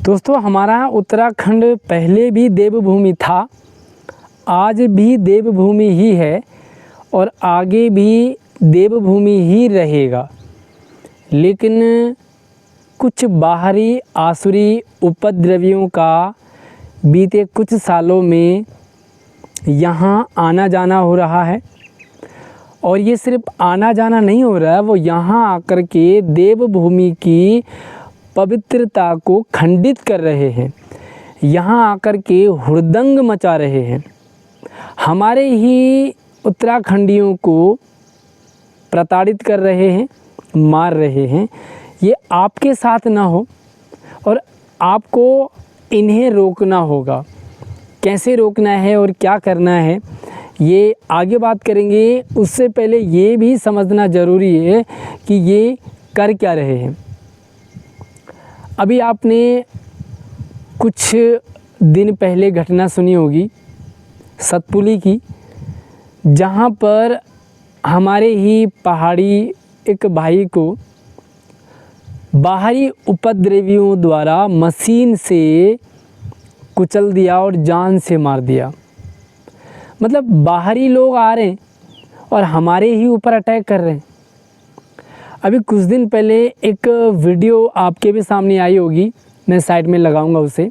दोस्तों हमारा उत्तराखंड पहले भी देवभूमि था, आज भी देवभूमि ही है और आगे भी देवभूमि ही रहेगा। लेकिन कुछ बाहरी आसुरी उपद्रवियों का बीते कुछ सालों में यहाँ आना जाना हो रहा है। और ये सिर्फ आना जाना नहीं हो रहा है, वो यहाँ आकर के देवभूमि की पवित्रता को खंडित कर रहे हैं, यहाँ आकर के हुड़दंग मचा रहे हैं, हमारे ही उत्तराखंडियों को प्रताड़ित कर रहे हैं, मार रहे हैं। ये आपके साथ ना हो और आपको इन्हें रोकना होगा। कैसे रोकना है और क्या करना है ये आगे बात करेंगे। उससे पहले ये भी समझना ज़रूरी है कि ये कर क्या रहे हैं। अभी आपने कुछ दिन पहले घटना सुनी होगी सतपुली की, जहाँ पर हमारे ही पहाड़ी एक भाई को बाहरी उपद्रवियों द्वारा मशीन से कुचल दिया और जान से मार दिया। मतलब बाहरी लोग आ रहे हैं और हमारे ही ऊपर अटैक कर रहे हैं। अभी कुछ दिन पहले एक वीडियो आपके भी सामने आई होगी, मैं साइड में लगाऊंगा उसे।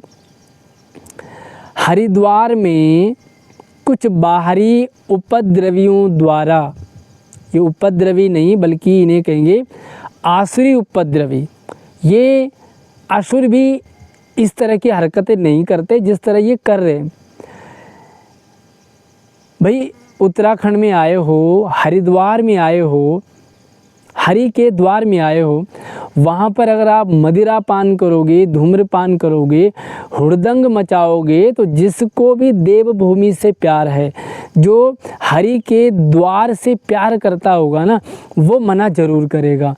हरिद्वार में कुछ बाहरी उपद्रवियों द्वारा, ये उपद्रवी नहीं बल्कि इन्हें कहेंगे आसुरी उपद्रवी। ये असुर भी इस तरह की हरकतें नहीं करते जिस तरह ये कर रहे हैं। भाई उत्तराखंड में आए हो, हरिद्वार में आए हो, हरि के द्वार में आए हो, वहाँ पर अगर आप मदिरा पान करोगे, धूम्रपान करोगे, हुड़दंग मचाओगे, तो जिसको भी देवभूमि से प्यार है, जो हरि के द्वार से प्यार करता होगा ना, वो मना ज़रूर करेगा।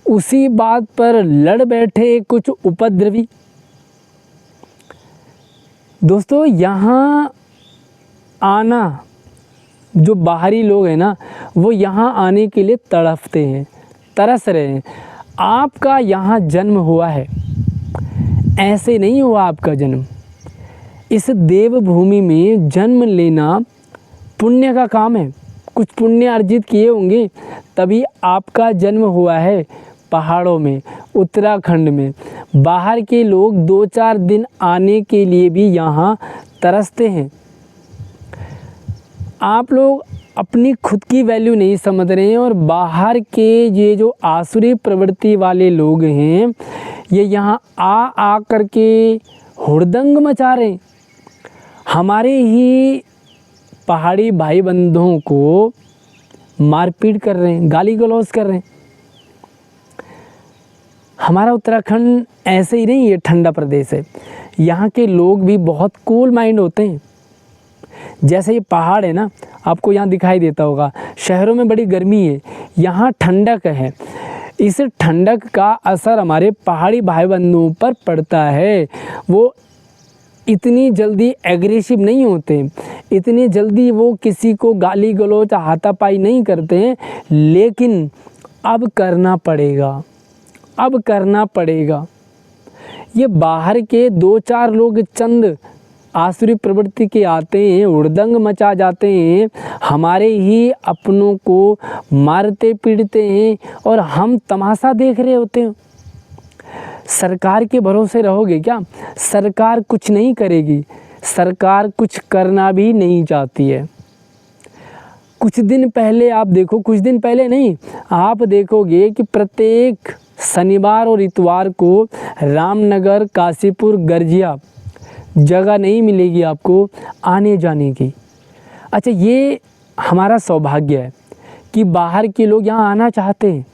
उसी बात पर लड़ बैठे कुछ उपद्रवी। दोस्तों यहाँ आना, जो बाहरी लोग हैं ना, वो यहाँ आने के लिए तड़पते हैं, तरस रहे हैं। आपका यहाँ जन्म हुआ है, ऐसे नहीं हुआ आपका जन्म। इस देवभूमि में जन्म लेना पुण्य का काम है। कुछ पुण्य अर्जित किए होंगे तभी आपका जन्म हुआ है पहाड़ों में, उत्तराखंड में। बाहर के लोग 2-4 दिन आने के लिए भी यहाँ तरसते हैं। आप लोग अपनी खुद की वैल्यू नहीं समझ रहे हैं और बाहर के ये जो आसुरी प्रवृत्ति वाले लोग हैं, ये यहाँ आ कर के हुड़दंग मचा रहे हैं। हमारे ही पहाड़ी भाई बंधुओं को मारपीट कर रहे हैं, गाली गलौज कर रहे हैं। हमारा उत्तराखंड ऐसे ही नहीं, ये ठंडा प्रदेश है। यहाँ के लोग भी बहुत कूल माइंड होते हैं। जैसे ये पहाड़ है ना, आपको यहाँ दिखाई देता होगा, शहरों में बड़ी गर्मी है, यहाँ ठंडक है। इस ठंडक का असर हमारे पहाड़ी भाई बंधुओं पर पड़ता है। वो इतनी जल्दी एग्रेसिव नहीं होते, इतनी जल्दी वो किसी को गाली गलौज हाथापाई नहीं करते हैं। लेकिन अब करना पड़ेगा, अब करना पड़ेगा। ये बाहर के 2-4 लोग चंद आसुरी प्रवृत्ति के आते हैं, हुड़दंग मचा जाते हैं, हमारे ही अपनों को मारते पीटते हैं और हम तमाशा देख रहे होते हैं। सरकार के भरोसे रहोगे क्या? सरकार कुछ नहीं करेगी, सरकार कुछ करना भी नहीं चाहती है। कुछ दिन पहले आप देखो, कुछ दिन पहले नहीं, आप देखोगे कि प्रत्येक शनिवार और इतवार को रामनगर, काशीपुर, गर्जिया जगह नहीं मिलेगी आपको आने जाने की। अच्छा, ये हमारा सौभाग्य है कि बाहर के लोग यहाँ आना चाहते हैं।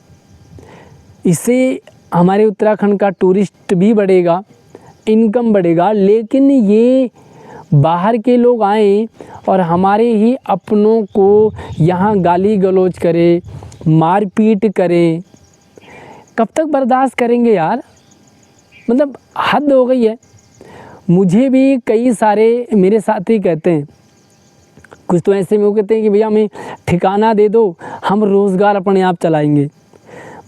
इससे हमारे उत्तराखंड का टूरिस्ट भी बढ़ेगा, इनकम बढ़ेगा। लेकिन ये बाहर के लोग आएँ और हमारे ही अपनों को यहाँ गाली गलौज करें, मारपीट करें, कब तक बर्दाश्त करेंगे यार? मतलब हद हो गई है। मुझे भी कई सारे मेरे साथी कहते हैं, कुछ तो ऐसे में वो कहते हैं कि भैया हमें ठिकाना दे दो, हम रोज़गार अपने आप चलाएंगे।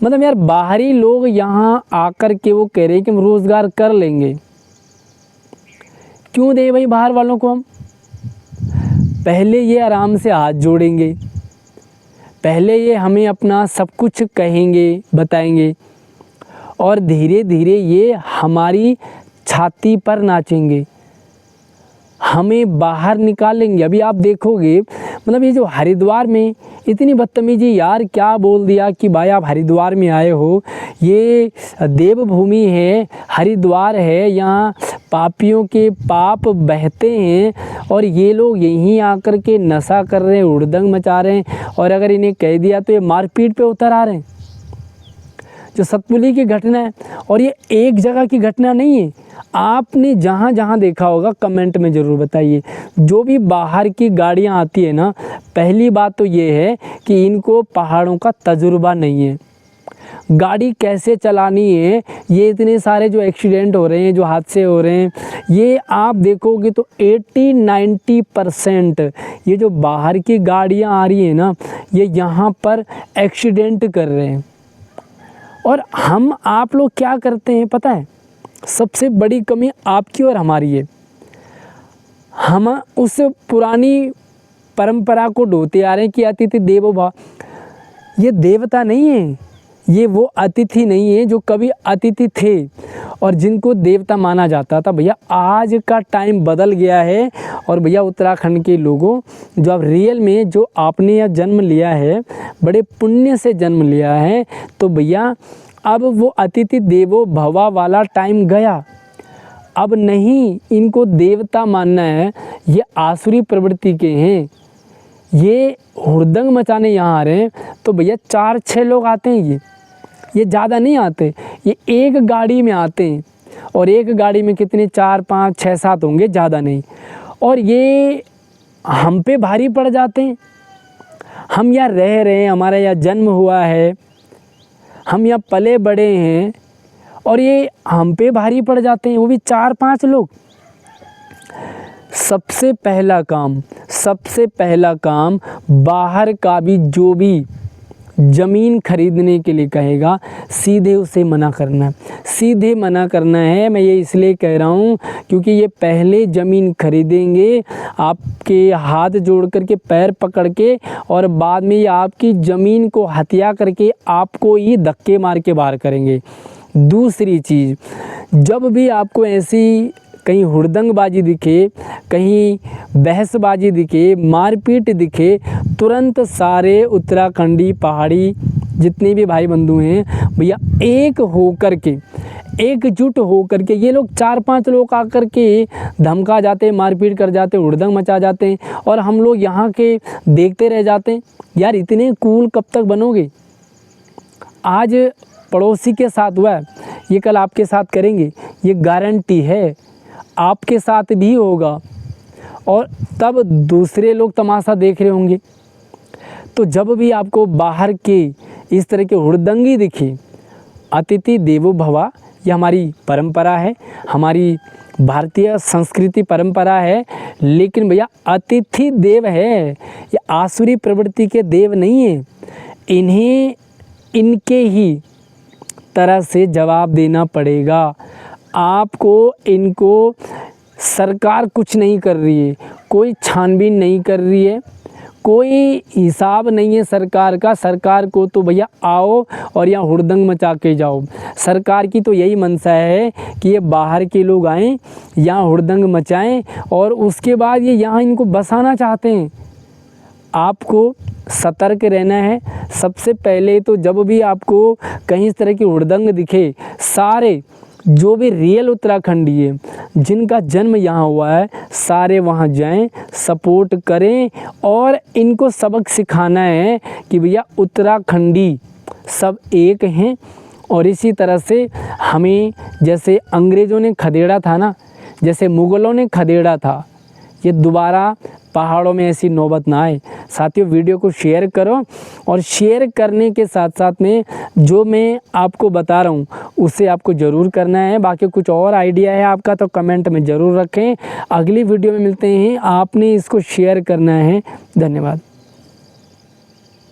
मतलब यार बाहरी लोग यहाँ आकर के वो कह रहे हैं कि हम रोज़गार कर लेंगे। क्यों दें भाई बाहर वालों को हम? पहले ये आराम से हाथ जोड़ेंगे, पहले ये हमें अपना सब कुछ कहेंगे, बताएंगे, और धीरे धीरे ये हमारी छाती पर नाचेंगे, हमें बाहर निकालेंगे। अभी आप देखोगे मतलब ये जो हरिद्वार में इतनी बदतमीजी, यार क्या बोल दिया कि भाई आप हरिद्वार में आए हो, ये देवभूमि है, हरिद्वार है, यहाँ पापियों के पाप बहते हैं और ये लोग यहीं आकर के नशा कर रहे हैं, हुड़दंग मचा रहे हैं, और अगर इन्हें कह दिया तो ये मारपीट पे उतर आ रहे हैं। जो सतपुली की घटना है, और ये एक जगह की घटना नहीं है, आपने जहाँ जहाँ देखा होगा कमेंट में ज़रूर बताइए। जो भी बाहर की गाड़ियाँ आती है ना, पहली बात तो ये है कि इनको पहाड़ों का तजुर्बा नहीं है, गाड़ी कैसे चलानी है। ये इतने सारे जो एक्सीडेंट हो रहे हैं, जो हादसे हो रहे हैं, ये आप देखोगे तो 80-90% ये जो बाहर की गाड़ियाँ आ रही हैं ना, ये यहाँ पर एक्सीडेंट कर रहे हैं। और हम आप लोग क्या करते हैं पता है? सबसे बड़ी कमी आपकी और हमारी है। हम उस पुरानी परंपरा को ढोते आ रहे हैं कि अतिथि देवो भव। ये देवता नहीं है, ये वो अतिथि नहीं है जो कभी अतिथि थे और जिनको देवता माना जाता था। भैया आज का टाइम बदल गया है, और भैया उत्तराखंड के लोगों, जो अब रियल में जो आपने यह जन्म लिया है, बड़े पुण्य से जन्म लिया है, तो भैया अब वो अतिथि देवो भवा वाला टाइम गया। अब नहीं इनको देवता मानना है, ये आसुरी प्रवृत्ति के हैं, ये हुड़दंग मचाने यहाँ आ रहे हैं। तो भैया 4-6 लोग आते हैं, ये ज़्यादा नहीं आते, ये एक गाड़ी में आते हैं, और एक गाड़ी में कितने 4-5-6-7 होंगे, ज़्यादा नहीं। और ये हम पे भारी पड़ जाते हैं। हम यहाँ रह रहे हैं, हमारा यहाँ जन्म हुआ है, हम यहाँ पले बड़े हैं, और ये हम पे भारी पड़ जाते हैं, वो भी 4-5 लोग। सबसे पहला काम बाहर का भी जो भी ज़मीन खरीदने के लिए कहेगा, सीधे उसे मना करना है, सीधे मना करना है। मैं ये इसलिए कह रहा हूँ क्योंकि ये पहले ज़मीन खरीदेंगे आपके हाथ जोड़ करके, पैर पकड़ के, और बाद में ये आपकी ज़मीन को हत्या करके आपको ही धक्के मार के बाहर करेंगे। दूसरी चीज़, जब भी आपको ऐसी कहीं हुड़दंगबाजी दिखे, कहीं बहसबाजी दिखे, मारपीट दिखे, तुरंत सारे उत्तराखंडी पहाड़ी जितने भी भाई बंधु हैं भैया, एक होकर के, एकजुट होकर के, ये लोग 4-5 लोग आकर के धमका जाते हैं, मारपीट कर जाते हैं, हुड़दंग मचा जाते हैं, और हम लोग यहाँ के देखते रह जाते हैं। यार इतने कूल कब तक बनोगे? आज पड़ोसी के साथ हुआ है, ये कल आपके साथ करेंगे, ये गारंटी है, आपके साथ भी होगा, और तब दूसरे लोग तमाशा देख रहे होंगे। तो जब भी आपको बाहर के इस तरह के हुड़दंगी दिखे, अतिथि देवो भवा, ये हमारी परंपरा है, हमारी भारतीय संस्कृति परंपरा है। लेकिन भैया अतिथि देव है, ये आसुरी प्रवृत्ति के देव नहीं है। इन्हें इनके ही तरह से जवाब देना पड़ेगा आपको। इनको सरकार कुछ नहीं कर रही है, कोई छानबीन नहीं कर रही है, कोई हिसाब नहीं है सरकार का। सरकार को तो भैया आओ और यहाँ हुड़दंग मचा के जाओ। सरकार की तो यही मंशा है कि ये बाहर के लोग आएँ, यहाँ हुड़दंग मचाएं, और उसके बाद ये यहाँ इनको बसाना चाहते हैं। आपको सतर्क रहना है। सबसे पहले तो जब भी आपको कहीं इस तरह की हुड़दंग दिखे, सारे जो भी रियल उत्तराखंडी है, जिनका जन्म यहाँ हुआ है, सारे वहाँ जाएं, सपोर्ट करें, और इनको सबक सिखाना है कि भैया उत्तराखंडी सब एक हैं। और इसी तरह से हमें, जैसे अंग्रेज़ों ने खदेड़ा था ना, जैसे मुग़लों ने खदेड़ा था, ये दोबारा पहाड़ों में ऐसी नौबत ना आए। साथियों वीडियो को शेयर करो, और शेयर करने के साथ साथ में जो मैं आपको बता रहा हूँ उसे आपको ज़रूर करना है। बाकी कुछ और आइडिया है आपका तो कमेंट में ज़रूर रखें। अगली वीडियो में मिलते हैं, आपने इसको शेयर करना है। धन्यवाद।